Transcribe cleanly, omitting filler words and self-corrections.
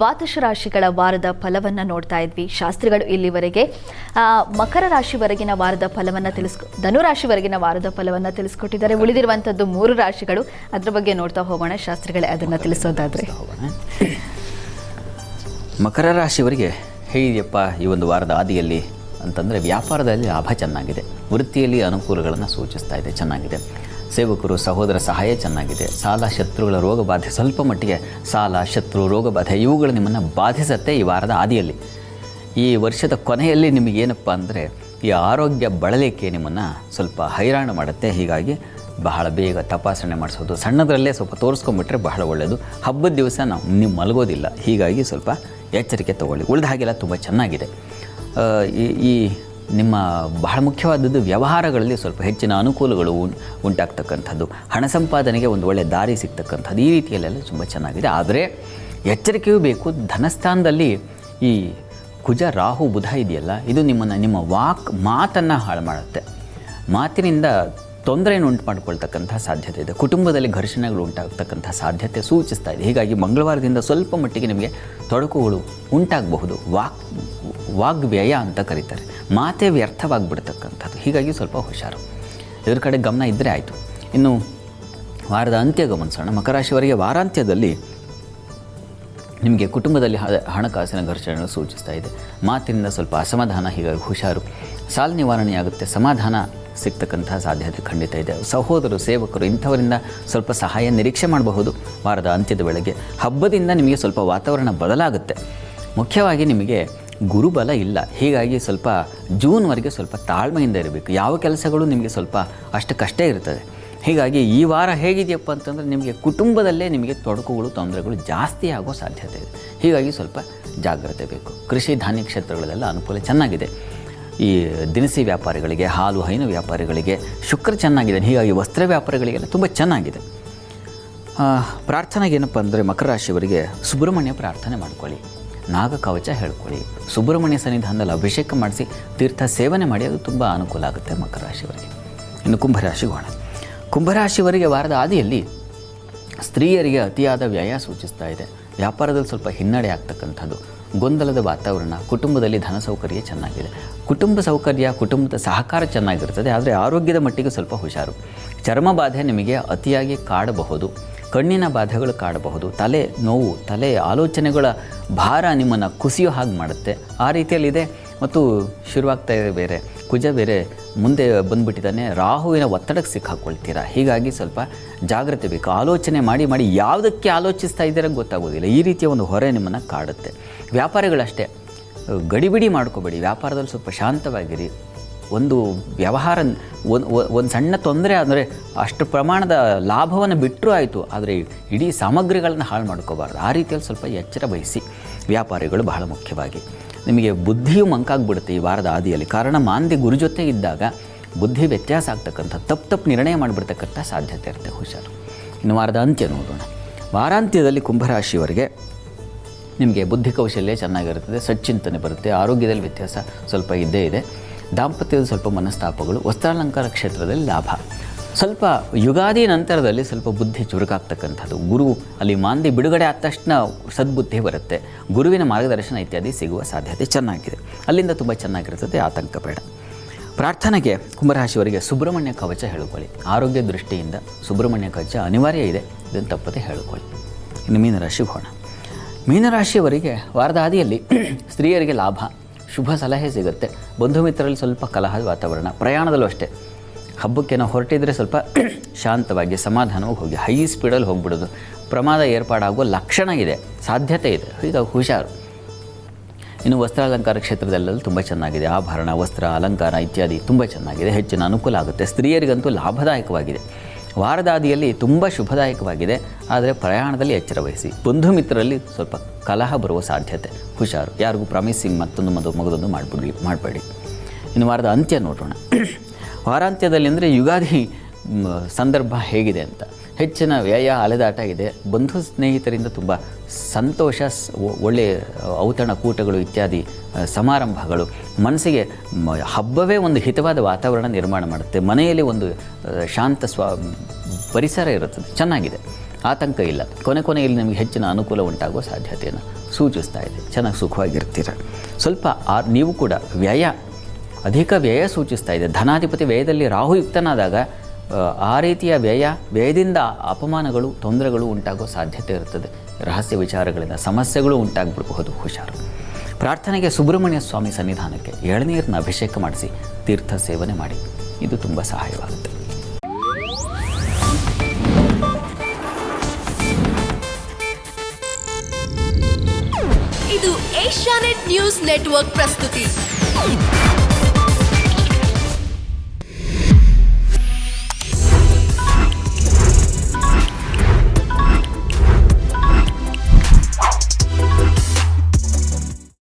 ದ್ವಾದಶ ರಾಶಿಗಳ ವಾರದ ಫಲವನ್ನು ನೋಡ್ತಾ ಇದ್ವಿ. ಶಾಸ್ತ್ರಿಗಳು ಇಲ್ಲಿವರೆಗೆ ಮಕರ ರಾಶಿವರೆಗಿನ ವಾರದ ಫಲವನ್ನು ಧನುರಾಶಿವರೆಗಿನ ವಾರದ ಫಲವನ್ನು ತಿಳಿಸ್ಕೊಟ್ಟಿದ್ದಾರೆ. ಉಳಿದಿರುವಂಥದ್ದು 3 ರಾಶಿಗಳು, ಅದ್ರ ಬಗ್ಗೆ ನೋಡ್ತಾ ಹೋಗೋಣ. ಶಾಸ್ತ್ರಿಗಳೇ ಅದನ್ನು ತಿಳಿಸೋದಾದ್ರೆ ಮಕರ ರಾಶಿಯವರಿಗೆ ಹೇಗಿದೆಯಪ್ಪ ಈ ಒಂದು ವಾರದ ಆದಿಯಲ್ಲಿ ಅಂತಂದರೆ, ವ್ಯಾಪಾರದಲ್ಲಿ ಲಾಭ ಚೆನ್ನಾಗಿದೆ, ವೃತ್ತಿಯಲ್ಲಿ ಅನುಕೂಲಗಳನ್ನು ಸೂಚಿಸ್ತಾ ಇದೆ, ಚೆನ್ನಾಗಿದೆ. ಸೇವಕರು ಸಹೋದರ ಸಹಾಯ ಚೆನ್ನಾಗಿದೆ. ಸಾಲ ಶತ್ರುಗಳ ರೋಗ ಬಾಧೆ, ಸ್ವಲ್ಪ ಮಟ್ಟಿಗೆ ಸಾಲ ಶತ್ರು ರೋಗ ಬಾಧೆ ಇವುಗಳು ನಿಮ್ಮನ್ನು ಬಾಧಿಸುತ್ತೆ ಈ ವಾರದ ಆದಿಯಲ್ಲಿ. ಈ ವರ್ಷದ ಕೊನೆಯಲ್ಲಿ ನಿಮಗೇನಪ್ಪ ಅಂದರೆ ಈ ಆರೋಗ್ಯ ಬಳಲಿಕೆ ನಿಮ್ಮನ್ನು ಸ್ವಲ್ಪ ಹೈರಾಣ ಮಾಡುತ್ತೆ. ಹೀಗಾಗಿ ಬಹಳ ಬೇಗ ತಪಾಸಣೆ ಮಾಡಿಸೋದು, ಸಣ್ಣದರಲ್ಲೇ ಸ್ವಲ್ಪ ತೋರಿಸ್ಕೊಂಬಿಟ್ರೆ ಬಹಳ ಒಳ್ಳೆಯದು. ಹಬ್ಬದ ದಿವಸ ನೀವು ಮಲಗೋದಿಲ್ಲ, ಹೀಗಾಗಿ ಸ್ವಲ್ಪ ಎಚ್ಚರಿಕೆ ತಗೊಳ್ಳಿ. ಉಳಿದ ಹಾಗೆಲ್ಲ ತುಂಬ ಚೆನ್ನಾಗಿದೆ. ಈ ನಿಮ್ಮ ಬಹಳ ಮುಖ್ಯವಾದದ್ದು ವ್ಯವಹಾರಗಳಲ್ಲಿ ಸ್ವಲ್ಪ ಹೆಚ್ಚಿನ ಅನುಕೂಲಗಳು ಉಂಟಾಗ್ತಕ್ಕಂಥದ್ದು, ಹಣ ಸಂಪಾದನೆಗೆ ಒಂದು ಒಳ್ಳೆಯ ದಾರಿ ಸಿಗ್ತಕ್ಕಂಥದ್ದು, ಈ ರೀತಿಯಲ್ಲೆಲ್ಲ ತುಂಬ ಚೆನ್ನಾಗಿದೆ. ಆದರೆ ಎಚ್ಚರಿಕೆಯೂ ಬೇಕು. ಧನಸ್ಥಾನದಲ್ಲಿ ಈ ಕುಜ ರಾಹು ಬುಧ ಇದೆಯಲ್ಲ, ಇದು ನಿಮ್ಮ ಮಾತನ್ನು ಹಾಳು ಮಾಡುತ್ತೆ. ಮಾತಿನಿಂದ ತೊಂದರೆಯನ್ನು ಉಂಟು ಮಾಡಿಕೊಳ್ತಕ್ಕಂಥ ಸಾಧ್ಯತೆ ಇದೆ. ಕುಟುಂಬದಲ್ಲಿ ಘರ್ಷಣೆಗಳು ಉಂಟಾಗ್ತಕ್ಕಂಥ ಸಾಧ್ಯತೆ ಸೂಚಿಸ್ತಾ ಇದೆ. ಹೀಗಾಗಿ ಮಂಗಳವಾರದಿಂದ ಸ್ವಲ್ಪ ಮಟ್ಟಿಗೆ ನಿಮಗೆ ತೊಡಕುಗಳು ಉಂಟಾಗಬಹುದು. ವಾಗ್ವ್ಯಯ ಅಂತ ಕರೀತಾರೆ, ಮಾತೇ ವ್ಯರ್ಥವಾಗಿಬಿಡ್ತಕ್ಕಂಥದ್ದು. ಹೀಗಾಗಿ ಸ್ವಲ್ಪ ಹುಷಾರು, ಇದ್ರ ಕಡೆ ಗಮನ ಇದ್ದರೆ ಆಯಿತು. ಇನ್ನು ವಾರದ ಅಂತ್ಯ ಗಮನಿಸೋಣ. ಮಕರ ರಾಶಿಯವರಿಗೆ ವಾರಾಂತ್ಯದಲ್ಲಿ ನಿಮಗೆ ಕುಟುಂಬದಲ್ಲಿ ಹಣಕಾಸಿನ ಘರ್ಷಣೆಗಳು ಸೂಚಿಸ್ತಾ ಇದೆ. ಮಾತಿನಿಂದ ಸ್ವಲ್ಪ ಅಸಮಾಧಾನ, ಹೀಗಾಗಿ ಹುಷಾರು. ಸಾಲ ನಿವಾರಣೆಯಾಗುತ್ತೆ, ಸಮಾಧಾನ ಸಿಗ್ತಕ್ಕಂಥ ಸಾಧ್ಯತೆ ಖಂಡಿತ ಇದೆ. ಸಹೋದರರು ಸೇವಕರು ಇಂಥವರಿಂದ ಸ್ವಲ್ಪ ಸಹಾಯ ನಿರೀಕ್ಷೆ ಮಾಡಬಹುದು ವಾರದ ಅಂತ್ಯದ ವೇಳೆಗೆ. ಹಬ್ಬದಿಂದ ನಿಮಗೆ ಸ್ವಲ್ಪ ವಾತಾವರಣ ಬದಲಾಗುತ್ತೆ. ಮುಖ್ಯವಾಗಿ ನಿಮಗೆ ಗುರುಬಲ ಇಲ್ಲ, ಹೀಗಾಗಿ ಸ್ವಲ್ಪ ಜೂನ್ವರೆಗೆ ಸ್ವಲ್ಪ ತಾಳ್ಮೆಯಿಂದ ಇರಬೇಕು. ಯಾವ ಕೆಲಸಗಳು ನಿಮಗೆ ಸ್ವಲ್ಪ ಅಷ್ಟಕ್ಕಷ್ಟೇ ಇರ್ತದೆ. ಹೀಗಾಗಿ ಈ ವಾರ ಹೇಗಿದೆಯಪ್ಪ ಅಂತಂದರೆ ನಿಮಗೆ ಕುಟುಂಬದಲ್ಲೇ ನಿಮಗೆ ತೊಡಕುಗಳು ತೊಂದರೆಗಳು ಜಾಸ್ತಿ ಆಗೋ ಸಾಧ್ಯತೆ ಇದೆ. ಹೀಗಾಗಿ ಸ್ವಲ್ಪ ಜಾಗ್ರತೆ ಬೇಕು. ಕೃಷಿ ಧಾನ್ಯ ಕ್ಷೇತ್ರಗಳಲ್ಲೆಲ್ಲ ಅನುಕೂಲ ಚೆನ್ನಾಗಿದೆ. ಈ ದಿನಸಿ ವ್ಯಾಪಾರಿಗಳಿಗೆ, ಹಾಲು ಹೈನು ವ್ಯಾಪಾರಿಗಳಿಗೆ ಶುಕ್ರ ಚೆನ್ನಾಗಿದೆ. ಹೀಗಾಗಿ ವಸ್ತ್ರ ವ್ಯಾಪಾರಿಗಳಿಗೆಲ್ಲ ತುಂಬ ಚೆನ್ನಾಗಿದೆ. ಪ್ರಾರ್ಥನೆಗೆ ಏನಪ್ಪ ಅಂದರೆ ಮಕರ ರಾಶಿಯವರಿಗೆ ಸುಬ್ರಹ್ಮಣ್ಯ ಪ್ರಾರ್ಥನೆ ಮಾಡ್ಕೊಳ್ಳಿ, ನಾಗಕವಚ ಹೇಳ್ಕೊಳ್ಳಿ, ಸುಬ್ರಹ್ಮಣ್ಯ ಸನ್ನಿಧಾನದಲ್ಲಿ ಅಭಿಷೇಕ ಮಾಡಿಸಿ ತೀರ್ಥ ಸೇವನೆ ಮಾಡಿ, ಅದು ತುಂಬ ಅನುಕೂಲ ಆಗುತ್ತೆ ಮಕರ ರಾಶಿಯವರಿಗೆ. ಇನ್ನು ಕುಂಭರಾಶಿಗೆ ಹೋಗೋಣ. ಕುಂಭರಾಶಿಯವರಿಗೆ ವಾರದ ಆದಿಯಲ್ಲಿ ಸ್ತ್ರೀಯರಿಗೆ ಅತಿಯಾದ ವ್ಯಯ ಸೂಚಿಸ್ತಾ ಇದೆ. ವ್ಯಾಪಾರದಲ್ಲಿ ಸ್ವಲ್ಪ ಹಿನ್ನಡೆ ಆಗ್ತಕ್ಕಂಥದ್ದು, ಗೊಂದಲದ ವಾತಾವರಣ, ಕುಟುಂಬದಲ್ಲಿ ಧನ ಸೌಕರ್ಯ ಚೆನ್ನಾಗಿದೆ. ಕುಟುಂಬ ಸೌಕರ್ಯ, ಕುಟುಂಬದ ಸಹಕಾರ ಚೆನ್ನಾಗಿರ್ತದೆ. ಆದರೆ ಆರೋಗ್ಯದ ಮಟ್ಟಿಗೆ ಸ್ವಲ್ಪ ಹುಷಾರು. ಚರ್ಮ ಬಾಧೆ ನಿಮಗೆ ಅತಿಯಾಗಿ ಕಾಡಬಹುದು, ಕಣ್ಣಿನ ಬಾಧೆಗಳು ಕಾಡಬಹುದು, ತಲೆ ನೋವು, ತಲೆ ಆಲೋಚನೆಗಳ ಭಾರ ನಿಮ್ಮನ್ನು ಕುಸಿಯೋ ಹಾಗೆ ಮಾಡುತ್ತೆ. ಆ ರೀತಿಯಲ್ಲಿದೆ. ಮತ್ತು ಶುರುವಾಗ್ತಾ ಇದೆ ಬೇರೆ ಕುಜ ಬೇರೆ ಮುಂದೆ ಬಂದುಬಿಟ್ಟಿದ್ದಾನೆ, ರಾಹುವಿನ ಒತ್ತಡಕ್ಕೆ ಸಿಕ್ಕಾಕೊಳ್ತೀರಾ. ಹೀಗಾಗಿ ಸ್ವಲ್ಪ ಜಾಗ್ರತೆ ಬೇಕು. ಆಲೋಚನೆ ಮಾಡಿ ಮಾಡಿ ಯಾವುದಕ್ಕೆ ಆಲೋಚಿಸ್ತಾ ಇದ್ದೀರ ಗೊತ್ತಾಗೋದಿಲ್ಲ. ಈ ರೀತಿಯ ಒಂದು ಹೊರೆ ನಿಮ್ಮನ್ನು ಕಾಡುತ್ತೆ. ವ್ಯಾಪಾರಿಗಳಷ್ಟೇ ಗಡಿಬಿಡಿ ಮಾಡ್ಕೋಬೇಡಿ. ವ್ಯಾಪಾರದಲ್ಲಿ ಸ್ವಲ್ಪ ಶಾಂತವಾಗಿರಿ. ಒಂದು ವ್ಯವಹಾರ ಒಂದು ಸಣ್ಣ ತೊಂದರೆ ಅಂದರೆ ಅಷ್ಟು ಪ್ರಮಾಣದ ಲಾಭವನ್ನು ಬಿಟ್ಟರೂ ಆಯಿತು, ಆದರೆ ಇಡೀ ಸಾಮಗ್ರಿಗಳನ್ನು ಹಾಳು ಮಾಡ್ಕೋಬಾರ್ದು. ಆ ರೀತಿಯಲ್ಲಿ ಸ್ವಲ್ಪ ಎಚ್ಚರ ವಹಿಸಿ ವ್ಯಾಪಾರಿಗಳು. ಬಹಳ ಮುಖ್ಯವಾಗಿ ನಿಮಗೆ ಬುದ್ಧಿಯು ಮಂಕಾಗ್ಬಿಡುತ್ತೆ ಈ ವಾರದ ಆದಿಯಲ್ಲಿ. ಕಾರಣ ಮಾಂದಿ ಗುರು ಜೊತೆ ಇದ್ದಾಗ ಬುದ್ಧಿ ವ್ಯತ್ಯಾಸ ಆಗ್ತಕ್ಕಂಥ ತಪ್ಪು ನಿರ್ಣಯ ಮಾಡಿಬಿಡ್ತಕ್ಕಂಥ ಸಾಧ್ಯತೆ ಇರುತ್ತೆ. ಹುಷಾರು. ಇನ್ನು ವಾರದ ಅಂತ್ಯ ನೋಡೋಣ. ವಾರಾಂತ್ಯದಲ್ಲಿ ಕುಂಭರಾಶಿಯವರಿಗೆ ನಿಮಗೆ ಬುದ್ಧಿ ಕೌಶಲ್ಯ ಚೆನ್ನಾಗಿರುತ್ತದೆ, ಸಚ್ಚಿಂತನೆ ಬರುತ್ತೆ. ಆರೋಗ್ಯದಲ್ಲಿ ವ್ಯತ್ಯಾಸ ಸ್ವಲ್ಪ ಇದ್ದೇ ಇದೆ. ದಾಂಪತ್ಯದ ಸ್ವಲ್ಪ ಮನಸ್ತಾಪಗಳು, ವಸ್ತ್ರಾಲಂಕಾರ ಕ್ಷೇತ್ರದಲ್ಲಿ ಲಾಭ. ಸ್ವಲ್ಪ ಯುಗಾದಿ ನಂತರದಲ್ಲಿ ಸ್ವಲ್ಪ ಬುದ್ಧಿ ಚುರುಕಾಗ್ತಕ್ಕಂಥದ್ದು. ಗುರು ಅಲ್ಲಿ ಮಾಂದಿ ಬಿಡುಗಡೆ ಆದ ತಕ್ಷಣ ಸದ್ಬುದ್ಧಿ ಬರುತ್ತೆ. ಗುರುವಿನ ಮಾರ್ಗದರ್ಶನ ಇತ್ಯಾದಿ ಸಿಗುವ ಸಾಧ್ಯತೆ ಚೆನ್ನಾಗಿದೆ. ಅಲ್ಲಿಂದ ತುಂಬ ಚೆನ್ನಾಗಿರ್ತದೆ, ಆತಂಕ ಬೇಡ. ಪ್ರಾರ್ಥನೆಗೆ ಕುಂಭರಾಶಿಯವರಿಗೆ ಸುಬ್ರಹ್ಮಣ್ಯ ಕವಚ ಹೇಳಿಕೊಳ್ಳಿ. ಆರೋಗ್ಯ ದೃಷ್ಟಿಯಿಂದ ಸುಬ್ರಹ್ಮಣ್ಯ ಕವಚ ಅನಿವಾರ್ಯ ಇದೆ, ಇದನ್ನು ತಪ್ಪದೆ ಹೇಳಿಕೊಳ್ಳಿ. ಇನ್ನು ಮೀನರಾಶಿಗೆ ಹೋಗೋಣ. ಮೀನರಾಶಿಯವರಿಗೆ ವಾರದ ಆದಿಯಲ್ಲಿ ಸ್ತ್ರೀಯರಿಗೆ ಲಾಭ, ಶುಭ ಸಲಹೆ ಸಿಗುತ್ತೆ. ಬಂಧು ಮಿತ್ರರಲ್ಲಿ ಸ್ವಲ್ಪ ಕಲಹದ ವಾತಾವರಣ. ಪ್ರಯಾಣದಲ್ಲೂ ಅಷ್ಟೇ, ಹಬ್ಬಕ್ಕೆ ನಾವು ಹೊರಟಿದ್ರೆ ಸ್ವಲ್ಪ ಶಾಂತವಾಗಿ ಸಮಾಧಾನವಾಗಿ ಹೋಗಿ. ಹೈ ಸ್ಪೀಡಲ್ಲಿ ಹೋಗ್ಬಿಡೋದು, ಪ್ರಮಾದ ಏರ್ಪಾಡಾಗುವ ಲಕ್ಷಣ ಇದೆ, ಸಾಧ್ಯತೆ ಇದೆ. ಹೀಗಾಗಿ ಹುಷಾರು. ಇನ್ನು ವಸ್ತ್ರಾಲಂಕಾರ ಕ್ಷೇತ್ರದಲ್ಲೆಲ್ಲ ತುಂಬ ಚೆನ್ನಾಗಿದೆ. ಆಭರಣ, ವಸ್ತ್ರ, ಅಲಂಕಾರ ಇತ್ಯಾದಿ ತುಂಬ ಚೆನ್ನಾಗಿದೆ, ಹೆಚ್ಚಿನ ಅನುಕೂಲ ಆಗುತ್ತೆ. ಸ್ತ್ರೀಯರಿಗಂತೂ ಲಾಭದಾಯಕವಾಗಿದೆ. ವಾರದಾದಿಯಲ್ಲಿ ತುಂಬ ಶುಭದಾಯಕವಾಗಿದೆ. ಆದರೆ ಪ್ರಯಾಣದಲ್ಲಿ ಎಚ್ಚರ ವಹಿಸಿ. ಬಂಧು ಮಿತ್ರರಲ್ಲಿ ಸ್ವಲ್ಪ ಕಲಹ ಬರುವ ಸಾಧ್ಯತೆ, ಹುಷಾರು. ಯಾರಿಗೂ ಪ್ರಾಮಿಸಿಂಗ್ ಮತ್ತೊಂದು ಮಗದೊಂದು ಮಾಡಬೇಡಿ. ಇನ್ನು ವಾರದ ಅಂತ್ಯ ನೋಡೋಣ. ವಾರಾಂತ್ಯದಲ್ಲಿ ಅಂದರೆ ಯುಗಾದಿ ಸಂದರ್ಭ ಹೇಗಿದೆ ಅಂತ. ಹೆಚ್ಚಿನ ವ್ಯಯ, ಅಲೆದಾಟ ಇದೆ. ಬಂಧು ಸ್ನೇಹಿತರಿಂದ ತುಂಬ ಸಂತೋಷ, ಒಳ್ಳೆಯ ಔತಣ ಕೂಟಗಳು ಇತ್ಯಾದಿ ಸಮಾರಂಭಗಳು. ಮನಸ್ಸಿಗೆ ಹಬ್ಬವೇ ಒಂದು ಹಿತವಾದ ವಾತಾವರಣ ನಿರ್ಮಾಣ ಮಾಡುತ್ತೆ. ಮನೆಯಲ್ಲಿ ಒಂದು ಶಾಂತ ಪರಿಸರ ಇರುತ್ತದೆ, ಚೆನ್ನಾಗಿದೆ. ಆತಂಕ ಇಲ್ಲ. ಕೊನೆಯಲ್ಲಿ ನಿಮಗೆ ಹೆಚ್ಚಿನ ಅನುಕೂಲ ಉಂಟಾಗುವ ಸಾಧ್ಯತೆಯನ್ನು ಸೂಚಿಸ್ತಾ ಇದೆ. ಚೆನ್ನಾಗಿ ಸುಖವಾಗಿರ್ತೀರ. ಸ್ವಲ್ಪ ನೀವು ಕೂಡ ಅಧಿಕ ವ್ಯಯ ಸೂಚಿಸ್ತಾ ಇದೆ. ಧನಾಧಿಪತಿ ವ್ಯಯದಲ್ಲಿ ರಾಹು ಯುಕ್ತನಾದಾಗ ಆ ರೀತಿಯ ವ್ಯಯದಿಂದ ಅಪಮಾನಗಳು, ತೊಂದರೆಗಳು ಉಂಟಾಗೋ ಸಾಧ್ಯತೆ ಇರ್ತದೆ. ರಹಸ್ಯ ವಿಚಾರಗಳಿಂದ ಸಮಸ್ಯೆಗಳು ಉಂಟಾಗ್ಬಿಡಬಹುದು. ಹುಷಾರು. ಪ್ರಾರ್ಥನೆಗೆ ಸುಬ್ರಹ್ಮಣ್ಯ ಸ್ವಾಮಿ ಸನ್ನಿಧಾನಕ್ಕೆ ಎಳನೀರನ್ನ ಅಭಿಷೇಕ ಮಾಡಿಸಿ ತೀರ್ಥ ಸೇವನೆ ಮಾಡಿ. ಇದು ತುಂಬ ಸಹಾಯವಾಗುತ್ತೆ. ಇದು ಏಷ್ಯಾನೆಟ್ ನ್ಯೂಸ್ ನೆಟ್ವರ್ಕ್ ಪ್ರಸ್ತುತಿ.